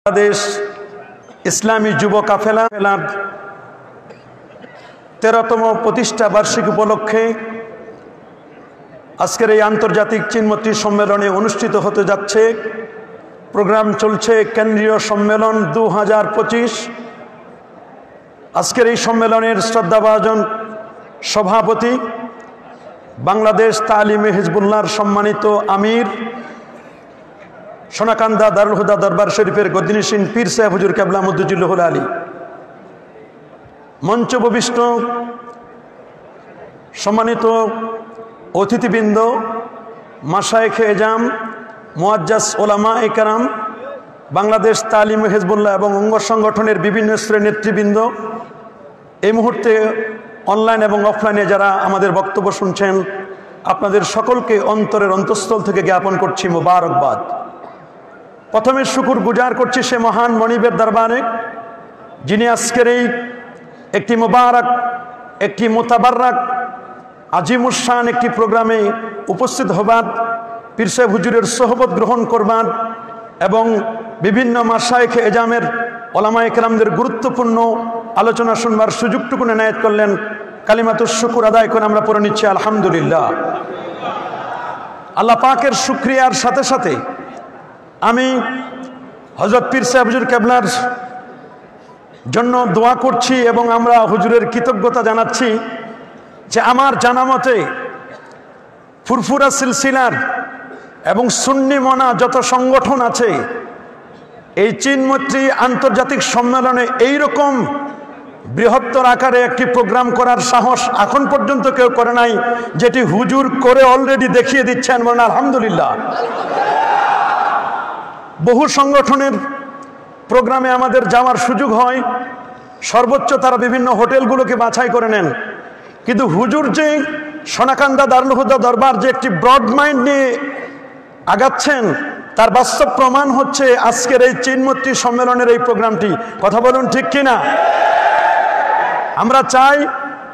বাংলাদেশ ইসলামী যুব কাফেলার 13তম প্রতিষ্ঠা বার্ষিকী উপলক্ষে আজকের এই আন্তর্জাতিক চিন্মত্রী সম্মেলনে অনুষ্ঠিত হতে যাচ্ছে। প্রোগ্রাম চলছে কেন্দ্রীয় সম্মেলন 2025। আজকের এই সম্মেলনের শ্রদ্ধাভাজন সভাপতি বাংলাদেশ তালিমে হিজবুল্লাহর সম্মানিত আমির সোনাকান্দা দারুল হুদা দরবার শরীফের গদ্দিনশীন পীর সাহেব হুজুর কেবলা মুদ্দুজুল্লাহুল আলী, মঞ্চ উপবিষ্ট সম্মানিত অতিথিবৃন্দ, মাশায়েখে এজাম, মুআজ্জাজ ওলামা একরাম, বাংলাদেশ তালিমে হিজবুল্লাহ এবং অঙ্গ সংগঠনের বিভিন্ন স্তরের নেতৃবৃন্দ, এই মুহূর্তে অনলাইন এবং অফলাইনে যারা আমাদের বক্তব্য শুনছেন, আপনাদের সকলকে অন্তরের অন্তঃস্থল থেকে জ্ঞাপন করছি মোবারকবাদ। প্রথমে শুকুর গুজার করছি সে মহান মনিবের দরবারে, যিনি আজকের এই একটি মোবারক, একটি মোতাবারক, আজিমুশান একটি প্রোগ্রামে উপস্থিত হবার, পীর সাহেব হুজুরের সোহবত গ্রহণ করবার এবং বিভিন্ন মাশায়েখে এজামের ওলামায়ে কেরামদের গুরুত্বপূর্ণ আলোচনা শুনবার সুযোগটুকু এনায়েত করলেন। কালিমাতুশ শুকুর আদায় করে আমরা পড়ে নিচ্ছি আলহামদুলিল্লাহ। আল্লাহ পাকের শুকরিয়ার সাথে সাথে আমি হযরত পীর সাহেব হুজুর কেবলার জন্য দোয়া করছি এবং আমরা হুজুরের কৃতজ্ঞতা জানাচ্ছি যে আমার জানা মতে ফুরফুরা সিলসিলার এবং সুন্নি মনা যত সংগঠন আছে, এই চিন্মত্রী আন্তর্জাতিক সম্মেলনে এইরকম বৃহত্তর আকারে একটি প্রোগ্রাম করার সাহস এখন পর্যন্ত কেউ করে নাই, যেটি হুজুর করে অলরেডি দেখিয়ে দিচ্ছেন। বলেন আলহামদুলিল্লাহ। বহু সংগঠনের প্রোগ্রামে আমাদের যাওয়ার সুযোগ হয়, সর্বোচ্চ তারা বিভিন্ন হোটেলগুলোকে বাছাই করে নেন, কিন্তু হুজুর যে সোনাকান্দা দারুল হুদা দরবার যে একটি ব্রড মাইন্ড নিয়ে আগাচ্ছেন, তার বাস্তব প্রমাণ হচ্ছে আজকের এই চিন্মত্রী সম্মেলনের এই প্রোগ্রামটি। কথা বলুন ঠিক কিনা? আমরা চাই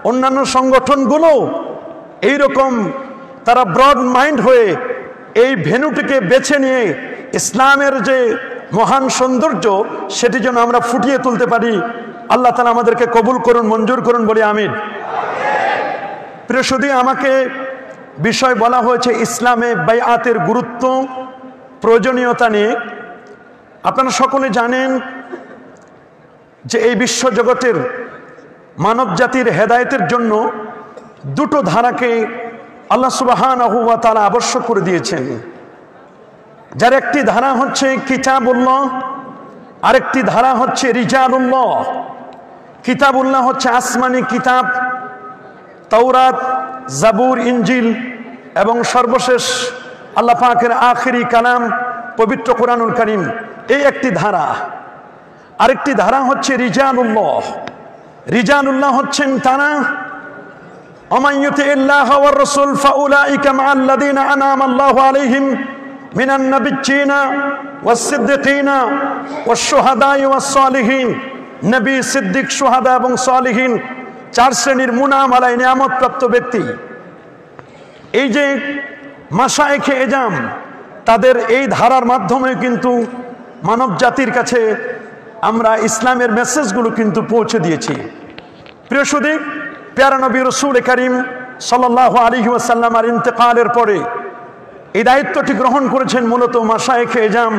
অন্যান্য সংগঠনগুলো এইরকম তারা ব্রড মাইন্ড হয়ে এই ভেন্যুটিকে বেছে নিয়ে ইসলামের যে মহান সৌন্দর্য সেটি যেন আমরা ফুটিয়ে তুলতে পারি। আল্লাহ তাআলা আমাদেরকে কবুল করুন, মঞ্জুর করুন, বলি আমিন। প্রিয় সুধী, আমাকে বিষয় বলা হয়েছে ইসলামে বাইআতের গুরুত্ব, প্রয়োজনীয়তা নিয়ে। আপনারা সকলে জানেন যে এই বিশ্বজগতের মানব জাতির হেদায়েতের জন্য দুটো ধারাকে আল্লাহ সুবহানাহু ওয়া তাআলা আবশ্যক করে দিয়েছেন। যার একটি ধারা হচ্ছে কিতাবুল্লাহ, আরেকটি ধারা হচ্ছে রিজালুল্লাহ। কিতাবুল্লাহ হচ্ছে আসমানি কিতাব, তাওরাত, জাবুর, ইনজিল এবং সর্বশেষ আল্লাহ পাকের আখিরি কালাম পবিত্র কোরআনুল কারীম, এই একটি ধারা। আরেকটি ধারা হচ্ছে রিজালুল্লাহ। রিজালুল্লাহ হচ্ছেন তারা ওমান ইউতিইল্লাহ ওয়ার রাসূল ফাউলাইকা মাআল্লাযীনা আনআমা আল্লাহু আলাইহিম মিনান নাবিয়্যিনা ওয়াস সিদ্দিকিনা ওয়াশ শুহাদাই ওয়াস সালিহিন। নবী, সিদ্দিক, শুহাদা এবং সালিহিন, চার শ্রেণীর মুনামালায় নিয়ামতপ্রাপ্ত ব্যক্তি। এই যে মাশায়েখে এজাম, তাদের এই ধারার মাধ্যমে কিন্তু মানব জাতির কাছে আমরা ইসলামের মেসেজগুলো কিন্তু পৌঁছে দিয়েছি। প্রিয় সুধী, প্যারা নবী রাসূল করিম সাল্লাল্লাহু আলাইহি ওয়াসাল্লামের ইন্তেকালের পরে এই দায়িত্বটি গ্রহণ করেছেন মূলত মাশায়েখে এজাম,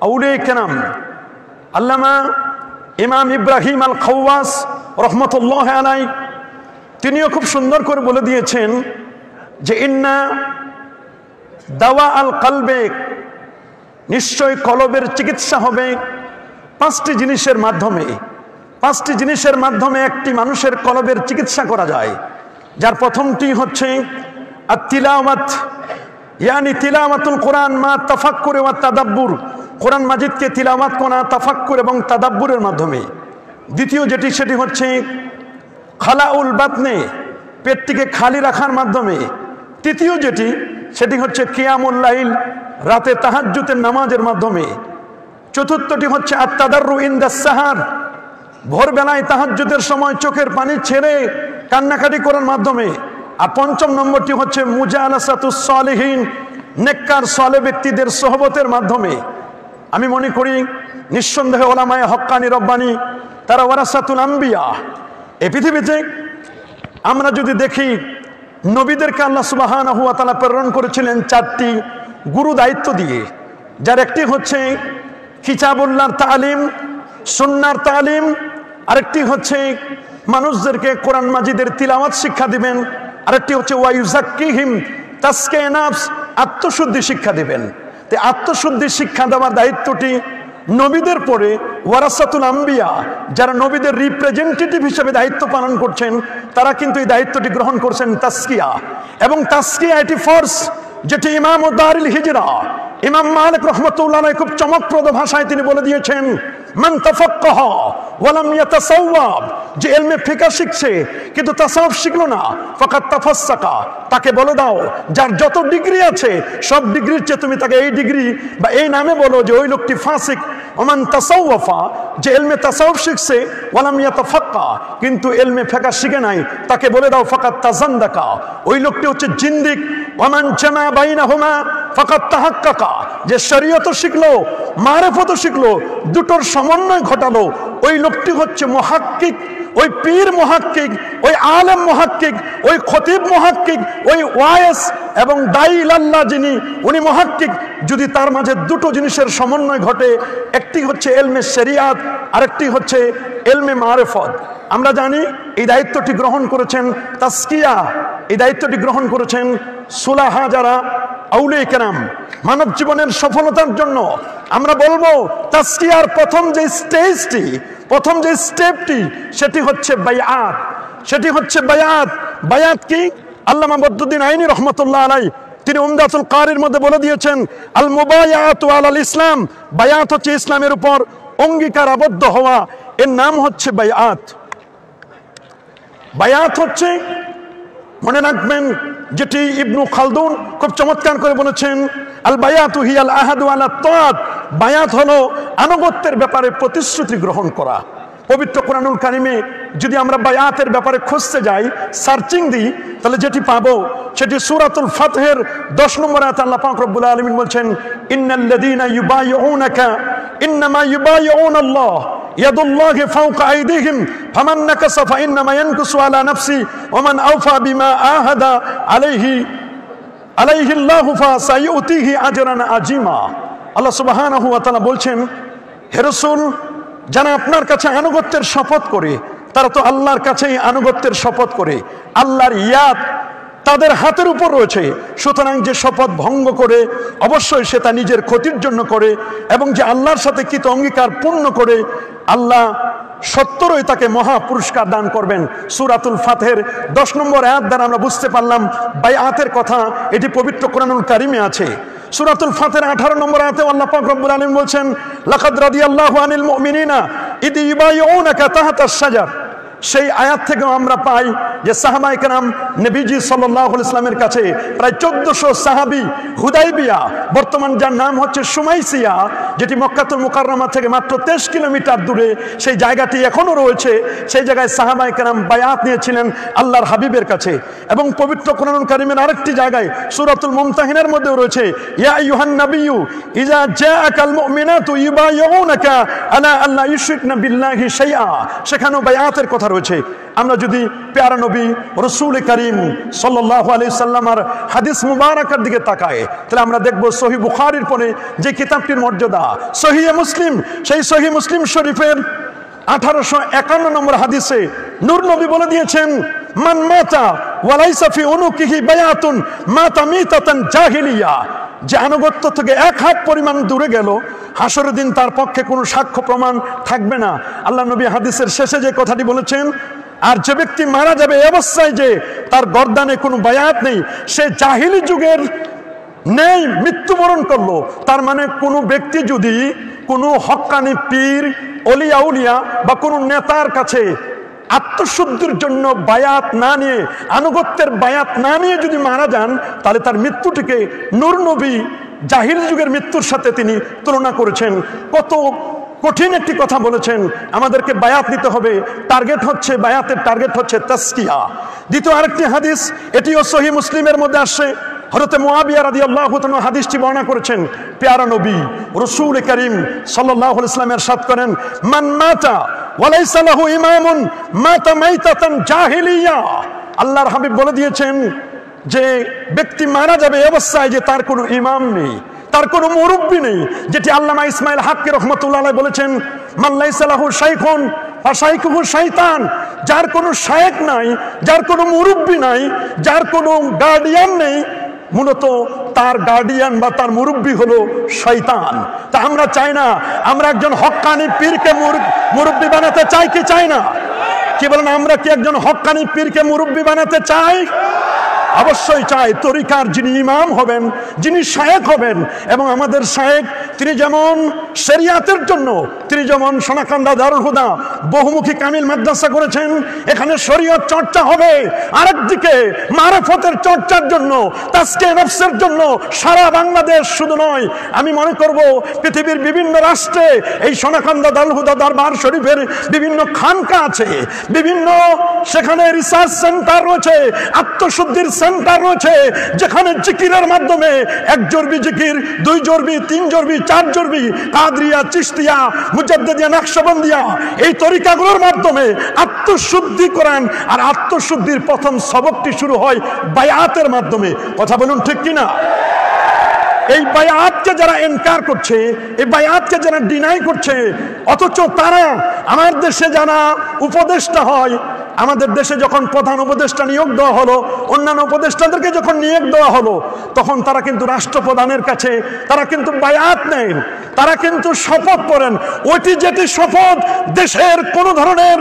আউলিয়া কেরাম। আল্লামা ইমাম ইব্রাহিম আল খাওয়াস রহমতুল্লাহ আলাইহি, তিনিও খুব সুন্দর করে বলে দিয়েছেন যে ইন্না দাওয়া আল কলবে, নিশ্চয় কলবের চিকিৎসা হবে পাঁচটি জিনিসের মাধ্যমে। পাঁচটি জিনিসের মাধ্যমে একটি মানুষের কলবের চিকিৎসা করা যায়। যার প্রথমটি হচ্ছে আত-তিলাওয়াত, ইয়ানি তিলাওয়াতুল কোরআন মা তাফাক্কুর ওয়া তাদাব্বুর, কোরআন মাজিদকে তিলাওয়াত করা তাফাক্কুর এবং তাদাব্বুরের মাধ্যমে। দ্বিতীয় যেটি সেটি হচ্ছে খালাউল বাতনে, পেটটিকে খালি রাখার মাধ্যমে। তৃতীয় যেটি সেটি হচ্ছে কিয়ামুল লাইল, রাতে তাহাজ্জুদের নামাজের মাধ্যমে। চতুর্থটি হচ্ছে আত-তাদাররু ইনদাস সাহার, ভোরবেলায় তাহাজ্জুদের সময় চোখের পানি ছেড়ে কান্নাকাটি করার মাধ্যমে। আর পঞ্চম নম্বরটি হচ্ছে মুজালাসাতুস সালিহিন, নেককার সালেহ ব্যক্তিদের সোহবতের মাধ্যমে। আমি মনে করি নিঃসন্দেহে ওলামায়ে হক্কানি রব্বানি তারা ওয়ারাসাতুল আম্বিয়া। এই পৃথিবীতে আমরা যদি দেখি নবীদেরকে আল্লাহ সুবহানাহু ওয়া তাআলা প্রেরণ করেছিলেন 4টি গুরু দায়িত্ব দিয়ে, যার একটি হচ্ছে কিতাবুল্লাহর তালিম, সুন্নাহর তালিম, আরেকটি হচ্ছে মানুষদেরকে কোরআন মাজিদের তিলাওয়াত শিক্ষা দিবেন, আরেকটি হচ্ছে ওয়ায়ুজাক্কিহিম তাসকিয়া নাফস আত্মশুদ্ধি শিক্ষা দিবেন। তো আত্মশুদ্ধি শিক্ষা দেওয়ার দায়িত্বটি নবীদের পরে ওয়ারাসাতুল আম্বিয়া যারা নবীদের রিপ্রেজেন্টেটিভ হিসেবে দায়িত্ব পালন করছেন তারা কিন্তু এই দায়িত্বটি গ্রহণ করছেন তাসকিয়া। এবং তাসকিয়া এটি ফরজ, যেটি ইমাম দারুল হিজরা ইমাম মালিক রাহমাতুল্লাহ আলাইহি খুব চমকপ্রদ ভাষায় তিনি বলে দিয়েছেন, মান তাফাক্কাহা ওয়া লাম ইয়াতাসাওয়াব, যে ইলমে ফিকহ শিখছে কিন্তু তাসাউফ শিখলো না, ফাকাত তাফাসসাকা, তাকে বলে দাও যার যত ডিগ্রি আছে সব ডিগ্রির চেয়ে তুমি তাকে এই ডিগ্রি বা এই নামে বলো যে ওই লোকটি ফাসিক। ওমান তাসাওয়াফা, যে ইলমে তাসাউফ শিখছে ওয়া লাম ইয়াতাফাক্কা কিন্তু ইলমে ফিকহ শিখে নাই, তাকে বলে দাও ফাকাত তাজান্দাকা, ওই লোকটি হচ্ছে জিন্দিক। ওয়ামান জামা বাইনাহুমা ফাকাত তাহাক্কাকা, যে শরীয়তও শিখলো মারিফতও শিখলো, দুটোর সমন্বয় ঘটালো, ওই লোকটি হচ্ছে মুহাক্কিক। ওই পীর মুহাক্কিক, ওই আলেম মুহাক্কিক, ওই খতিব মুহাক্কিক, ওই ওয়াইস এবং দাঈ ইলাল্লাহ যিনি উনি মুহাক্কিক, যদি তার মাঝে দুটো জিনিসের সমন্বয় ঘটে, একটি হচ্ছে ইলমে শরিয়াত আরেকটি হচ্ছে ইলমে মারিফত। আমরা জানি এই দায়িত্বটি গ্রহণ করেছেন তাসকিয়া, এই দায়িত্বটি গ্রহণ করেছেন সুলাহা যারা আউলিয়া কেরাম। মানব জীবনের সফলতার জন্য আমরা বলবো তাসকিয়ার প্রথম যে স্টেজটি, প্রথম যে স্টেপটি সেটি হচ্ছে বায়াত, সেটি হচ্ছে বায়াত। বায়াত কি? আল্লামা বদরুদ্দিন আইনি রহমতুল্লাহ আলাইহি তিনি উমদাতুল কারির মধ্যে বলে দিয়েছেন, আল মুবায়াতু আলাল ইসলাম, বায়াত হচ্ছে ইসলামের উপর অঙ্গীকার আবদ্ধ হওয়া, এর নাম হচ্ছে বায়াত। বায়াত হচ্ছে, মনে রাখবেন, যেটি ইবনু খালদুন খুব চমৎকার করে বলেছেন, আল বায়াতু হিয়াল আহাদু আলা তাআত, বায়াত হলো আনুগত্যের ব্যাপারে প্রতিশ্রুতি গ্রহণ করা। পবিত্র কোরআনুল কারিমে যদি আমরা বায়াতের ব্যাপারে খুঁজতে যাই, সার্চিং দিই, তাহলে যেটি পাবো সেটি সূরাতুল ফাতহের 10 নম্বর আয়াতে আল্লাহ পাক রব্বুল আলামিন বলছেন, ইন্নাল্লাযীনা ইউবাইউনাকা ইন্নামা ইউবাইউনাল্লাহ ইয়াদুল্লাহি ফাওকা আইদিহিম ফামান নাকাসা ফাইন্নামা ইয়ানকুসু আলা নাফসি ওয়ামান আওফা বিমা আহাদা আলাইহিল্লাহু ফাসায়ুতিহি আজরান আজিমা। আল্লাহ সুবহানাহু ওয়া তাআলা বলছেন, হে রাসূল, যারা আপনার কাছে আনুগত্যের শপথ করে তারা তো আল্লাহর কাছেই আনুগত্যের শপথ করে, আল্লাহর ইয়াদ তাদের হাতের উপর রয়েছে। সুতরাং যে শপথ ভঙ্গ করে অবশ্যই সে তা নিজের ক্ষতির জন্য করে, এবং যে আল্লাহর সাথে কৃত অঙ্গীকার পূর্ণ করে আল্লাহ সত্তরই তাকে মহা পুরস্কার দান করবেন। সূরাতুল ফাতহের 10 নম্বর আয়াত দ্বারা আমরা বুঝতে পারলাম বায়াতের কথা, এটি পবিত্র কোরআনুল কারিমে আছে। সূরাতুল ফাতহের 18 নম্বর আয়াতে আল্লাহ পাক রব্বুল আলামিন বলছেন, লাকাদ রাদিয়াল্লাহু আনিল মুমিনিনা ইদ ইউবাইউনাকা তাহতাশ শাজার। সেই আয়াত থেকেও আমরা পাই যে সাহাবায়ে কেরাম নবীজি সাল্লাল্লাহু আলাইহি ওয়াসাল্লামের কাছে প্রায় 1400 সাহাবী হুদাইবিয়া, বর্তমান যার নাম হচ্ছে সুমাইসিয়া, যেটি মক্কাতুল মুকাররমা থেকে মাত্র 23 কিলোমিটার দূরে, সেই জায়গাটি এখনো রয়েছে। সেই জায়গায় সাহাবায়ে কেরাম বায়াত নিয়েছিলেন আল্লাহর হাবিবের কাছে। এবং পবিত্র কোরআনুল কারীমের আরেকটি জায়গায় সূরাতুল মুমতাহিনার মধ্যেও রয়েছে, ইয়া আইয়ুহান নাবিয়্যু ইযা জাআকাল মুমিনাতু ইউবাইউনাকা আলা আল্লা ইউশরিকনা বিল্লাহি শাইআ, সেখানেও বায়াতের কথা রয়েছে। আমরা যদি প্যারা নবী রাসূল করিম সাল্লাল্লাহু আলাইহি সাল্লামের হাদিস মুবারাকার দিকে তাকাই, তাহলে আমরা দেখব সহিহ বুখারীর পরে যে কিতাবটির মর্যাদা সহিহ মুসলিম, সেই সহিহ মুসলিম শরীফের 1851 নম্বর হাদিসে নূর নবী বলে দিয়েছেন, মান মাতা ওয়ালাইসা ফি উনুকিহি বায়াতুন মাতা মিতাতান জাহিলিয়া, যে আনুগত্য থেকে 1 হাত পরিমাণ দূরে গেল, হাসরের দিন তার পক্ষে কোনো সাক্ষ্য প্রমাণ থাকবে না। আল্লাহ নবী হাদিসের শেষে যে কথাটি বলেছেন, আর যে ব্যক্তি মারা যাবে এই অবস্থায় যে তার গর্দানে কোনো বায়াত নেই, সে জাহিলি যুগের নেই মৃত্যুবরণ করলো। তার মানে কোনো ব্যক্তি যদি কোনো হক্কানি পীর, অলিয়া উলিয়া বা কোনো নেতার কাছে আত্মশুদ্ধির জন্য বায়াত না নিয়ে, আনুগত্যের বায়াত না নিয়ে যদি মারা যান, তাহলে তার মৃত্যুটিকে নূর নবী জাহিলি যুগের মৃত্যুর সাথে তিনি তুলনা করেছেন। কত কঠিন একটি কথা বলেছেন। আমাদেরকে বায়াত নিতে হবে, টার্গেট হচ্ছে, বায়াতের টার্গেট হচ্ছে তাসকিয়া। দ্বিতীয় আরেকটি হাদিস, এটিও সহিহ মুসলিমের মধ্যে আসছে, হযরত মুআবিয়া রাদিয়াল্লাহু তাআলা হাদিসটি বর্ণনা করেছেন, প্যারা নবী রাসূল করিম সাল্লাল্লাহু আলাইহি ওয়াসাল্লাম ইরশাদ করেন, মান মাতা ওয়া লাইসা লাহু ইমামুন মাতা মাইতাতান জাহিলিয়া। আল্লাহর হাবিব বলে দিয়েছেন যে ব্যক্তি মারা যাবে এই অবস্থায় যে তার কোনো ইমাম নেই, তার কোনো মুরব্বী নেই, যেটি আল্লামা ইসমাইল হাক্কি রাহমাতুল্লাহ আলাইহি বলেছেন, মান লাইসা লাহু শাইখুন ফাশাইখুহু শাইতান। যার কোনো শায়েখ নাই, যার কোনো মুরব্বী নাই, যার কোনো গার্ডিয়ান নেই, মূলত তার গার্ডিয়ান বা তার মুরব্বী হলো শয়তান। তা আমরা চাই না, আমরা একজন হক্কানি পীরকে মুরব্বী বানাতে চাই কি চাই না? কি বলেন, আমরা কি একজন হক্কানি পীরকে মুরব্বী বানাতে চাই? অবশ্যই চাই। তরিকার যিনি ইমাম হবেন, যিনি শায়েখ হবেন, এবং আমাদের শায়েখ তিনি যেমন শরিয়াতের জন্য, তিনি যেমন সোনাকান্দা দারুল হুদা বহুমুখী কামিল মাদ্রাসা করেছেন, এখানে শরীয়ত চর্চা হবে, আরেকদিকে মারিফতের চর্চার জন্য, তাজকিয়া নফসের জন্য সারা বাংলাদেশ শুধু নয়, আমি মনে করব পৃথিবীর বিভিন্ন রাষ্ট্রে এই সোনাকান্দা দারুল হুদা দরবার শরীফের বিভিন্ন খানকা আছে, বিভিন্ন সেখানে রিসার্চ সেন্টার রয়েছে, আত্মশুদ্ধির সেন্টার রয়েছে, যেখানে জিকিরের মাধ্যমে 1 জরবি জিকির, 2 জরবি, 3 জরবি, 4 জরবি, কাদরিয়া, চিশতিয়া, মুজাদ্দিদিয়া, নকশবন্দিয়া, এই তরিকাগুলোর মাধ্যমে আত্মশুদ্ধি করেন। আর আত্মশুদ্ধির প্রথম সবকটি শুরু হয় বায়াতের মাধ্যমে। কথা বলুন ঠিক কিনা? এই বায়াতকে যারা ইনকার করছে, এই বায়াতকে যারা ডিনাই করছে, অথচ তারা আমার দেশে যারা উপদেষ্টা হয়, আমাদের দেশে যখন প্রধান উপদেষ্টা নিয়োগ দেওয়া হলো, অন্যান্য উপদেষ্টাদেরকে যখন নিয়োগ দেওয়া হলো, তখন তারা কিন্তু রাষ্ট্রপ্রধানের কাছে তারা কিন্তু বায়াত নেন, তারা কিন্তু শপথ করেন। ওইটি যেটি শপথ, দেশের কোনো ধরনের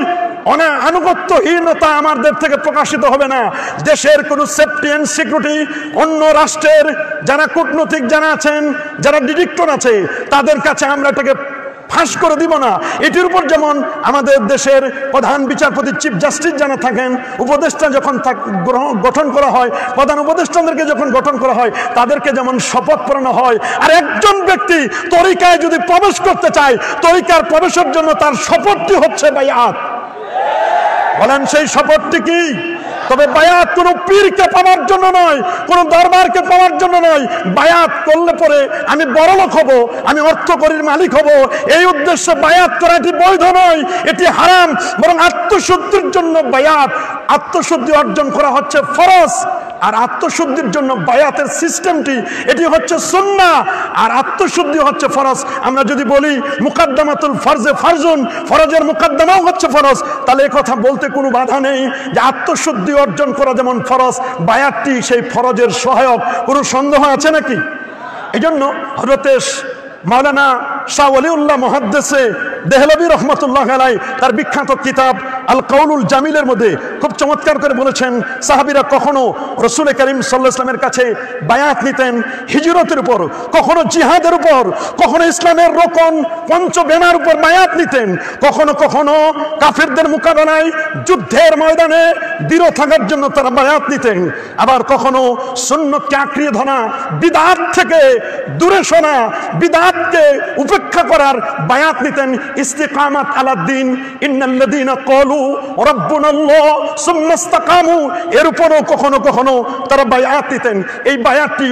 আনুগত্যহীনতা আমাদের থেকে প্রকাশিত হবে না। দেশের কোনো সেফটি অ্যান্ড সিকিউরিটি, অন্য রাষ্ট্রের যারা কূটনৈতিক যারা আছেন, যারা ডিরেক্টর আছে, তাদের কাছে আমরা এটাকে ফাঁস করে দিব না। এটির উপর যেমন আমাদের দেশের প্রধান বিচারপতি, চিফ জাস্টিস যারা থাকেন, উপদেষ্টা যখন গঠন করা হয়, প্রধান উপদেষ্টাদেরকে যখন গঠন করা হয়, তাদেরকে যেমন শপথ পড়ানো হয়। আর একজন ব্যক্তি তরিকায় যদি প্রবেশ করতে চায়, তরিকার প্রবেশের জন্য তার শপথটি হচ্ছে বায়াত। বলেন সেই শপথটি কি? তবে বায়াত কোনো পীরকে পাওয়ার জন্য নয়, কোনো দরবারকে পাওয়ার জন্য নয়। বায়াত করলে পরে আমি বড়লোক হব, আমি অর্থকরীর মালিক হব, এই উদ্দেশ্যে বায়াত করা এটি বৈধ নয়, এটি হারাম। বরং আত্মশুদ্ধির জন্য বায়াত, আত্মশুদ্ধি অর্জন করা হচ্ছে ফরজ। আর আত্মশুদ্ধির জন্য বায়াতের সিস্টেমটি এটি হচ্ছে সুন্নাহ, আর আত্মশুদ্ধি হচ্ছে ফরজ। আমরা যদি বলি মুকাদ্দামাতুল ফরজে ফারজুন, ফরজের মুকাদ্দামাও হচ্ছে ফরজ, তাহলে এই কথা বলতে কোনো বাধা নেই যে আত্মশুদ্ধি অর্জন করা যেমন ফরজ, বায়াতটি সেই ফরজের সহায়ক। কোনো সন্দেহ আছে নাকি? এই জন্য হযরতে মাওলানা শাহ ওয়ালিউল্লাহ মুহাদ্দিসে দেহলভী রহমাতুল্লাহ আলাইহি তার বিখ্যাত কিতাব আল কাউলুল জামিলের মধ্যে খুব চমৎকার করে বলেছেন, সাহাবীরা কখনো রাসূল করিম সাল্লাল্লাহু আলাইহি ওয়াসাল্লামের কাছে বায়াত নিতেন হিজরতের উপর, কখনো জিহাদের উপর, কখনো ইসলামের রোকন পঞ্চবেনার উপর বায়াত নিতেন, কখনো কখনো কাফেরদের মোকাবেলায় যুদ্ধের ময়দানে দৃঢ় থাকার জন্য তারা বায়াত নিতেন। আবার কখনো সুন্নতকে আঁকড়িয়ে ধরা, বিদআত থেকে দূরে সরা, বিদআতকে উপেক্ষা করার বায়াত নিতেন। ইস্তিকামাত আলাদ্দিন, ইন্নাল্লাযীনা ক্বালু রাব্বুনাল্লাহ সুম্মা ইসতাকামু, এর উপরও কখনো কখনো তারা বায়াত নিতেন। এই বায়াতটি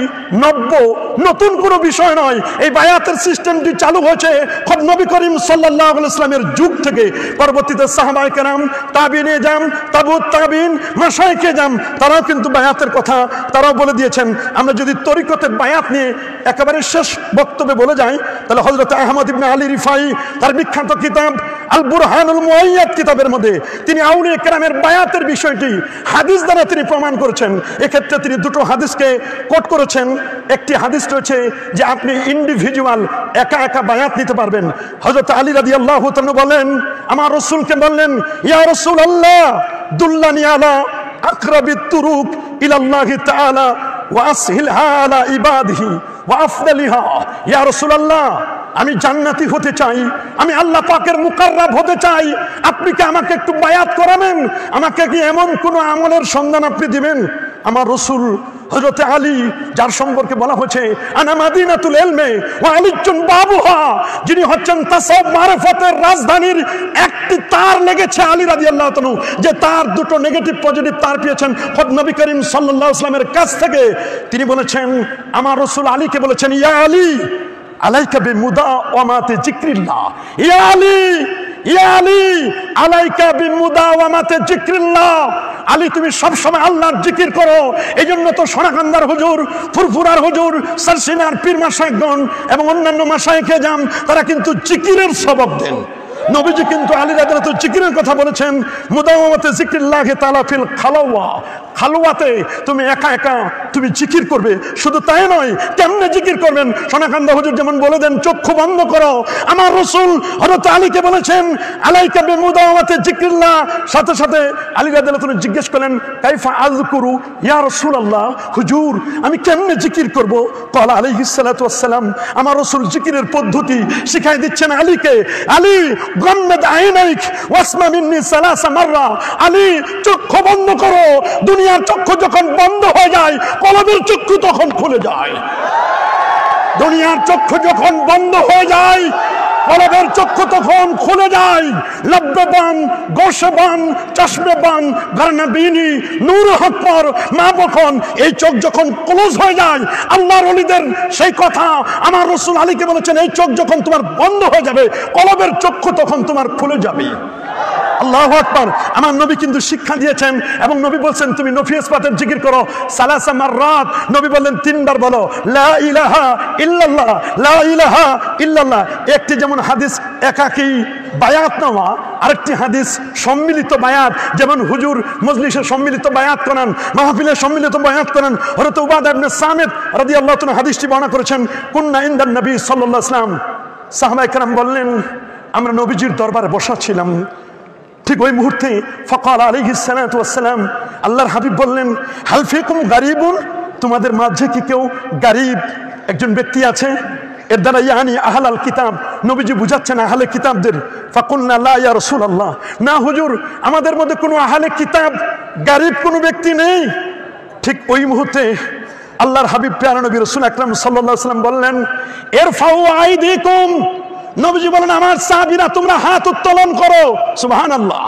নতুন কোনো বিষয় নয়। এই বায়াতের সিস্টেমটি চালু হয়েছে খোদ নবী করিম সাল্লাল্লাহু আলাইহি ওয়াসাল্লামের যুগ থেকে। পরবর্তীতে সাহাবায়ে কেরাম, তাবিঈনে জাম, তাবুত তাবিঈন, মাশায়েখে জাম, তারাও কিন্তু বায়াতের কথা তারাও বলে দিয়েছেন। আমরা যদি তরিকতে বায়াত নিয়ে একেবারে শেষ বক্তব্যে বলে যাই, তাহলে হযরত আহমদ ইবনে আলী রিফাই তার বিখ্যাত কিতাব আল বুরহানুল মুআইয়াদ কিতাবের মধ্যে তিনি আউলিয়া কেরামের বায়াতের বিষয়টি হাদিস দ্বারা তিনি প্রমাণ করেছেন। এক্ষেত্রে তিনি দুটো হাদিসকে কোট করেছেন। একটি হাদিস রয়েছে যে আপনি ইন্ডিভিজুয়াল একা একা বায়াত নিতে পারবেন। হযরত আলী রাদিয়াল্লাহু তাআলা বলেন, আমার রাসূলকে বললেন, ইয়া রাসূলুল্লাহ দুল্লানি আলা আকরাবিত তুরুক ইলাল্লাহি তাআলা ওয়া আসহিলহা আলা ইবাদিহি ওয়া আফদালিহা। ইয়া রাসূলুল্লাহ, আমি জান্নাতি হতে চাই, আমি আল্লাহ পাকের মুকাররাব হতে চাই, আপনি কি আমাকে একটু বায়াত করাবেন? আমাকে কি এমন কোন আমলের সন্ধান আপনি দিবেন? আমার রাসূল হযরত আলী, যার সম্পর্কে বলা হয়েছে আনা মাদিনাতুল ইলমে ওয়া আলিজুন বাবুহা, যিনি হচ্ছেন তাসাউফ মারিফাতের রাজধানীর একটি তার লেগেছে আলী রাদিয়াল্লাহু তাআলা, যে তার দুটো নেগেটিভ পজিটিভ তার পেয়েছেন খোদ নবী করিম সাল্লাল্লাহু আলাইহি ওয়াসাল্লামের কাছ থেকে। তিনি বলেছেন, আমার রাসূল আলীকে বলেছেন, ইয়া আলী আলাইকা বিমুদাওয়ামাতি যিকরিল্লাহ, ইয়া আলী, ইয়া আলী আলাইকা বিমুদাওয়ামাতি যিকরিল্লাহ, আলী তুমি সব সময় আল্লাহর জিকির করো। এই জন্য তো সোনাকান্দার হুজুর, ফুরফুরার হুজুর, সারসিনার পীর মাশায়েখগণ এবং অন্যান্য মাশায়েখে জাম তারা কিন্তু জিকিরের সবক দেন। নবীজি কিন্তু আলী রাদিয়াল্লাহু তাআলা জিকিরের কথা বলেছেন, মুদাওয়ামাতে যিকরিল্লাহি তাআলা ফিল খালাওয়া, খালওয়াতে তুমি একা একা তুমি জিকির করবে। শুধু তাই নয়, কেমনে জিকির করবেন? সোনাকান্দা হুজুর যেমন বলে দেন চক্ষু বন্ধ করো, আমার রাসূল হযরত আলীকে বলেছেন আলাইকা বিমুদাওয়ামাতে যিকরিল্লাহ। সাথে সাথে আলী রাদিয়াল্লাহু তাআলা জিজ্ঞেস করলেন, কাইফা আযকুরু ইয়া রাসূলুল্লাহ, হুজুর আমি কেমনে জিকির করব? ক্বালা আলাইহিস সালাতু ওয়াস সালাম, আমার রাসূল জিকিরের পদ্ধতি শিখাই দিচ্ছেন আলীকে। আলী গাম্মাদ আইনাইক ওয়াসমা মিন্নি সালাসা মাররা, আলী চক্ষু বন্ধ করো। দুনিয়ার চক্ষু যখন বন্ধ হয়ে যায়, কলবের চক্ষু তখন খুলে যায়। দুনিয়ার চক্ষু যখন বন্ধ হয়ে যায়, কলবের চক্ষু তখন খুলে যায়। লব্বান গোশবান চশমেবান গারনাবিনী নূর হকর মা বখন, এই চোখ যখন ক্লোজ হয়ে যায়, আল্লাহর ওলিদের সেই কথা আমার রাসূল আলীকে বলেছেন, এই চোখ যখন তোমার বন্ধ হয়ে যাবে, কলবের চক্ষু তখন তোমার খুলে যাবে। আল্লাহু আকবার। আমার নবী কিন্তু শিক্ষা দিয়েছেন এবং নবী বলছেন তুমি নফি ইসবাতের জিকির করো সালাসা মাররাত। নবী বললেন তিনবার বলো লা ইলাহা ইল্লাল্লাহ, লা ইলাহা ইল্লাল্লাহ। একটি যেমন হাদিস একাকী বায়াত নেওয়া, আরেকটি হাদিস সম্মিলিত বায়াত, যেমন হুজুর মজলিসে সম্মিলিত বায়াত করেন, মাহফিলে সম্মিলিত বায়াত করেন। হযরত উবাদা ইবনে সামিত রাদিয়াল্লাহু তাআলা হাদিসটি বর্ণনা করেছেন, কুন্না ইনদান নবী সাল্লাল্লাহু আলাইহি ওয়াসাল্লাম, সাহাবায়ে কেরাম বললেন আমরা নবীজির দরবারে বসা ছিলাম। ঠিক ওই মুহূর্তে ফাকাল আলাইহিস সালাতু ওয়াস সালাম, আল্লাহর হাবিব বললেন হাল ফিকুম গারিবুন, তোমাদের মাঝে কি কেউ গারিব একজন ব্যক্তি আছে? এর দ্বারা ইয়ানি আহলাল কিতাব, নবীজি বুঝাচ্ছেন আহলে কিতাবদের। ফাকুলনা লা ইয়া রাসূলুল্লাহ, না হুজুর আমাদের মধ্যে কোনো আহলে কিতাব গারিব কোনো ব্যক্তি নেই। ঠিক ওই মুহূর্তে আল্লাহর হাবিব প্যারা নবী রাসূল আকরাম সাল্লাল্লাহু আলাইহি ওয়াসাল্লাম বললেন ইরফাউ আইদিকুম, নবীজি বলেন আমার সাহাবীরা তোমরা হাত উত্তোলন করো। সুবহানাল্লাহ,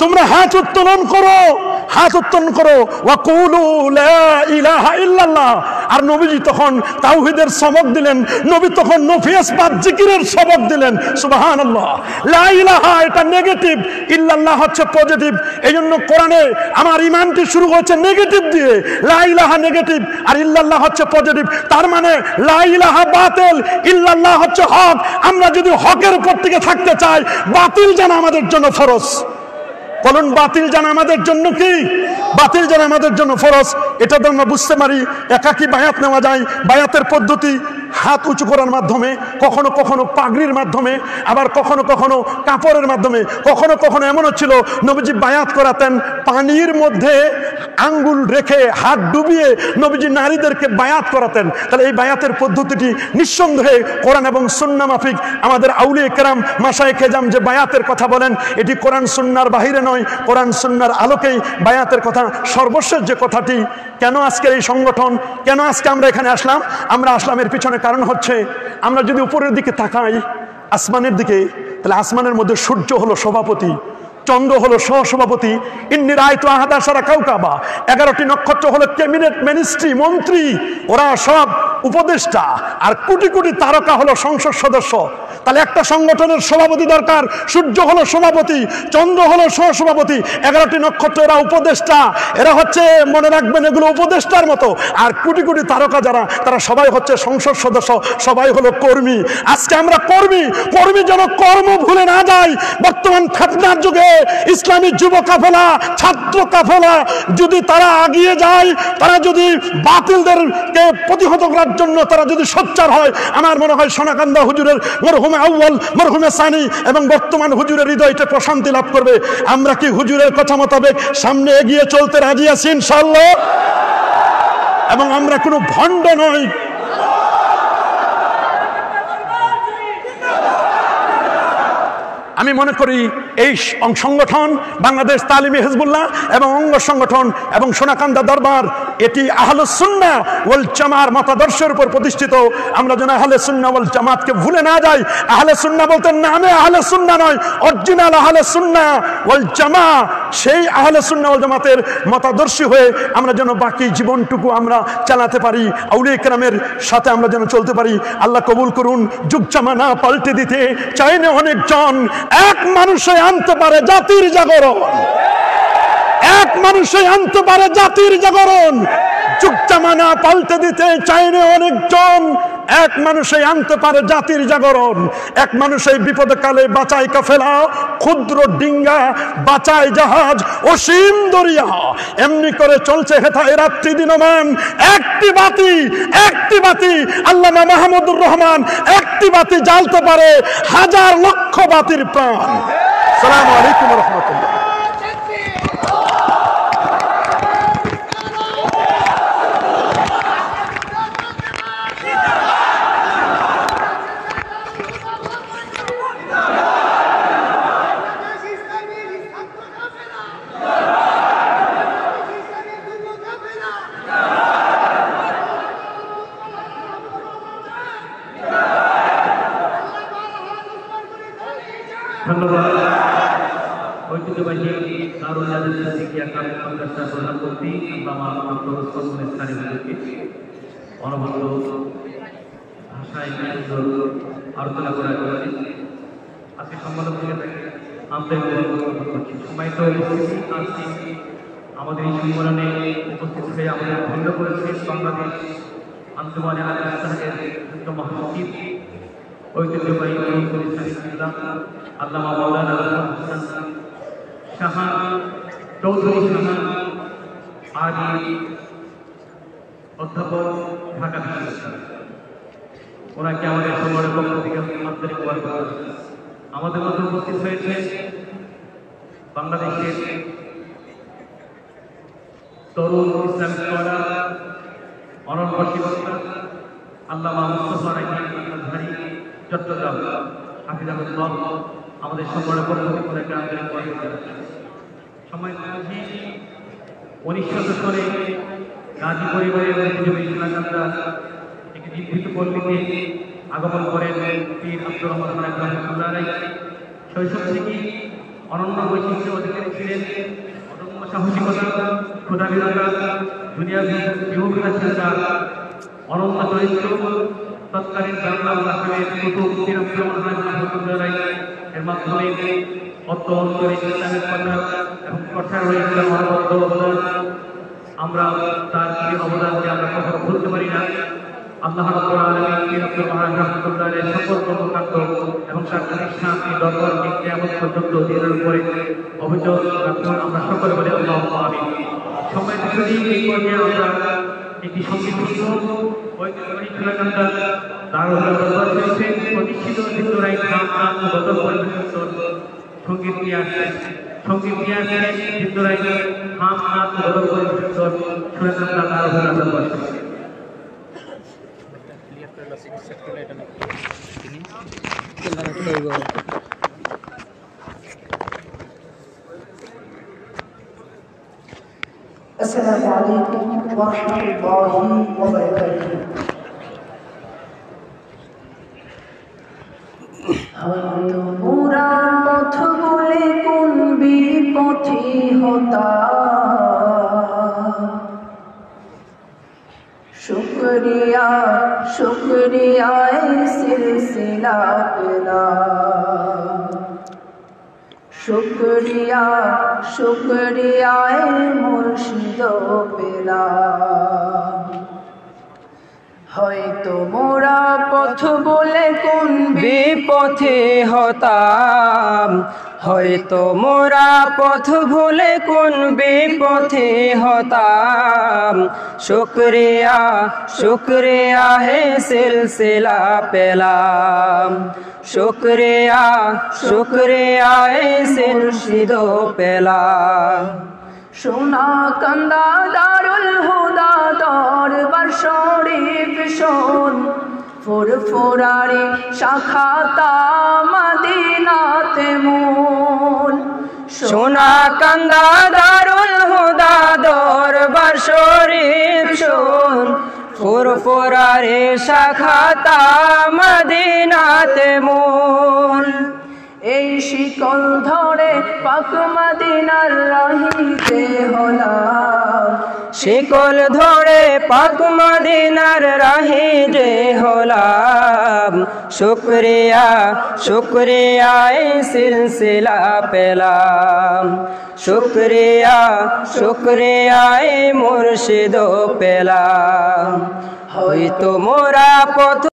তোমরা হাত উত্তোলন করো, হাত উত্তোলন করো। ওয়াকুলু লা ইলাহা ইল্লাল্লাহ। আর নবীজি তখন তাওহীদের সবক দিলেন, নবী তখন নফি ইসবাত জিকিরের সবক দিলেন। সুবহানাল্লাহ। লা ইলাহা এটা নেগেটিভ, ইল্লাল্লাহ হচ্ছে পজিটিভ। এইজন্য কোরআনে আমার ঈমানটি শুরু হচ্ছে নেগেটিভ দিয়ে, লা ইলাহা নেগেটিভ আর ইল্লাল্লাহ হচ্ছে পজিটিভ। তার মানে লা ইলাহা বাতিল, ইল্লাল্লাহ হচ্ছে হক। আমরা যদি হকের উপর থেকে থাকতে চাই, বাতিল জানা আমাদের জন্য ফরজ। বলুন বাতিল জানা আমাদের জন্য কি? বাতিল জানা আমাদের জন্য ফরজ। এটা তো আমরা বুঝতে পারি। একাকী বায়াত নেওয়া যায়, বায়াতের পদ্ধতি হাত উঁচু করার মাধ্যমে, কখনো কখনো পাগড়ির মাধ্যমে, আবার কখনো কখনো কাপড়ের মাধ্যমে, কখনো কখনো এমনও ছিল নবীজি বায়াত করাতেন পানির মধ্যে আঙ্গুল রেখে হাত ডুবিয়ে নবীজি নারীদেরকে বায়াত করাতেন। তাহলে এই বায়াতের পদ্ধতিটি নিঃসন্দেহে কোরআন এবং সুন্নাহ মাফিক। আমাদের আউলিয়া কেরাম মাশায়েখে জাম যে বায়াতের কথা বলেন, এটি কোরআন সুন্নাহর বাহিরে নয়, কোরআন সুন্নাহর আলোকেই বায়াতের কথা। সর্বশেষ যে কথাটি, কেন আজকের এই সংগঠন, কেন আজকে আমরা এখানে আসলাম? আমরা আসলাম এর পিছনে কারণ হচ্ছে, আমরা যদি উপরের দিকে তাকাই আসমানের দিকে, তাহলে আসমানের মধ্যে সূর্য হলো সভাপতি, চন্দ্র হলো সহসভাপতি, ইন্নি রায়তু আহাদা সারা কাউকাবা, 11টি নক্ষত্র হলো ক্যাবিনেট মিনিস্ট্রি মন্ত্রী, ওরা সব উপদেষ্টা, আর কোটি কোটি তারকা হলো সংসদ সদস্য। তাহলে একটা সংগঠনের সভাপতি দরকার। সূর্য হলো সভাপতি, চন্দ্র হলো সহসভাপতি, 11টি নক্ষত্র এরা উপদেষ্টা, এরা হচ্ছে মনে রাখবেন এগুলো উপদেষ্টার মতো। আর কোটি কোটি তারকা যারা, তারা সবাই হচ্ছে সংসদ সদস্য, সবাই হলো কর্মী। আজকে আমরা কর্মী, কর্মী যেন কর্ম ভুলে না যায়। বর্তমান ফিতনার যুগে ইসলামী যুব কাফেলা, ছাত্র কাফেলা যদি তারা আগিয়ে যায়, তারা যদি বাতিলদেরকে প্রতিহত করার জন্য তারা যদি সোচ্চার হয়, আমার মনে হয় সোনাকান্দা হুজুরের মরহুমে আউয়াল, মরহুমে সানি এবং বর্তমান হুজুরের হৃদয়টা প্রশান্তি লাভ করবে। আমরা কি হুজুরের কথা মোতাবেক সামনে এগিয়ে চলতে রাজি আছি ইনশাআল্লাহ? এবং আমরা কোনো ভণ্ড নই। আমি মনে করি এই সংগঠন বাংলাদেশ তালিমি হিজবুল্লাহ এবং অঙ্গ সংগঠন এবং সোনাকান্দা দরবার এটি আহলে সুন্নাহ ওয়াল জামার মতাদর্শের উপর প্রতিষ্ঠিত। আমরা যেন আহলে সুন্নাহ ওয়াল জামাতকে ভুলে না যাই। আহলে সুন্নাহ বলতে নামে আহলে সুন্নাহ নয়, অরিজিনাল আহলে সুন্নাহ ওয়াল জামা, সেই আহলে সুন্নাহ ওয়াল জামাতের মতাদর্শী হয়ে আমরা যেন বাকি জীবনটুকু আমরা চালাতে পারি, আউলিয়া কেরামের সাথে আমরা যেন চলতে পারি। আল্লাহ কবুল করুন। যুগ জামানা পাল্টে দিতে চাইলে অনেকজন, এক মানুষে আনতে পারে জাতির জাগরণ, এক মানুষে আনতে পারে জাতির জাগরণ। যুগ জামানা পাল্টে দিতে চাইলে অনেকজন, এক মানুষে আনতে পারে জাতির জাগরণ। এক মানুষে বিপদে কালে বাঁচায় কাফেলা, ক্ষুদ্র ডিঙ্গা বাঁচায় জাহাজ, অসীম দরিয়া। এমনি করে চলছে হেথায় রাত্রি দিনমান। একটি বাতি আল্লামা মাহমুদুর রহমান একটি বাতি জ্বালতে পারে হাজার লক্ষ বাতির প্রাণ। আসসালামু আলাইকুম ওয়া রাহমাতুল্লাহ। ধন্যবাদ। ঐতিহ্যবাহী দারুল আদিল সিদ্দিকিয়া কামিল মাদ্রাসার প্রধানমন্ত্রী আল্লামা ডক্টর ওসমান ইসলামী হুজুরকে অনবদ্য ভাষায় আলোচনা করা হয়েছে। আজকে সম্মানিত আন্তরিক ধন্যবাদ করছি। সম্মানিত উপস্থিতি, আজকে আমাদের এই সম্মেলনে উপস্থিত হয়ে আমাদের ধন্য করেছে বাংলাদেশ আঞ্জুমানে আহলে ইসলামের যুগ্ম মহাসচিব ঐতিহ্যবাহী আল্লামা মাওলানা শাহান চৌধুরী শাহান আদি অধ্যাপক, ঢাকা বিশ্ববিদ্যালয়। ওনাকে আমাদের সম্মানের পক্ষ থেকে আন্তরিক ওয়েলকাম। আমাদের মধ্যে উপস্থিত হয়েছে বাংলাদেশের তরুণ ইসলামিক স্কলার, অনন্য শিক্ষক আল্লামা মুস্তাফা রাহি চট্টগ্রাম হাফিজাহুল্লাহ। আমাদের সম্মানের পক্ষ থেকে ওনাকে আন্তরিক ওয়েলকাম। সময় 1900 সালে গাজী পরিবারের ঐতিহ্যবাহী সোনাকান্দা একটি নিভৃত পল্লীতে আগমন করেন পীর আব্দুর রহমান রহমাতুল্লাহ আলাইহি। শৈশব থেকেই অনন্য বৈশিষ্ট্য অধিকারী ছিলেন। অদম্য সাহসিকতা, ক্ষুধাবিরতা, দুনিয়াবি বিমুখতা চিন্তা, অনন্য চরিত্র, তৎকালীন বাংলা ভাষার কুতুব পীর আব্দুর রহমান রহমাতুল্লাহ আলাইহি এর মাধ্যমে অন্তরে ইসলামের কথা এবং কথার ইসলাম অনবদ্য অবদান। আমরা তার এই অবদানকে আমরা কখনো ভুলতে পারি না। আল্লাহ রাব্বুল আলামিন পীর আব্দুর রহমান রহমাতুল্লাহ আলাইহির সকল কর্মকাণ্ড এবং তার প্রতিষ্ঠান এই দরবারকে কিয়ামত পর্যন্ত দিনের উপরে অভিযোগ রাখুন। আমরা সকলে বলি আল্লাহুম্মা আমিন। সম্মানিত সুধী, এই পর্যায়ে আমরা একটি সংগীত ঐতিহ্যবাহী সোনাকান্দা দারুল দরবার শরীফে প্রতিষ্ঠিত চিত্তরাই খান গজল পরিবেশন সঙ্গীত নিয়ে আসছেন চিত্তরাই খান গজল পরিবেশন সোনাকান্দা দারুল দরবার শরীফ। السلام عليكم ورحمة الله وبركاته. হয়তো মোরা পথ বলে কোন বিপথে হতাম, শুকরিয়া শুকরিয়ায় সিলসিলা পেলাম, শুকরিয়া শুকরিয়ায় মুর্শিদ পেলাম। হয়তো মোরা পথ বলে কোন বিপথে হতাম, হয়তো মোরা পথ ভুলে কোন বিপথে হতাম, শুকরিয়া শুকরিয়া হে সিলসিলা পেলাম, শুকরিয়া শুকরিয়া হে মুর্শিদ পেলাম। সোনাকান্দা দারুল হুদা দরবার শরীফ শোন, ফুরফুরারি শাখাতা মদিনাতে কান্দা দারুল হুদা দরবার শরীফ শুন ফুরফুরারে শাখাতা মদিনাতে মূল এই শিকল ধরে পাক মদিনার রাহিতে হলাম শিকল ধরে পাক মদিনার রাহে যে হলাম শুকরিয়া শুকরিয়ায় সিলসিলা পেলাম শুকরিয়া শুকরিয়ায় মুর্শিদ পেলাম হয়তো মোরা পথ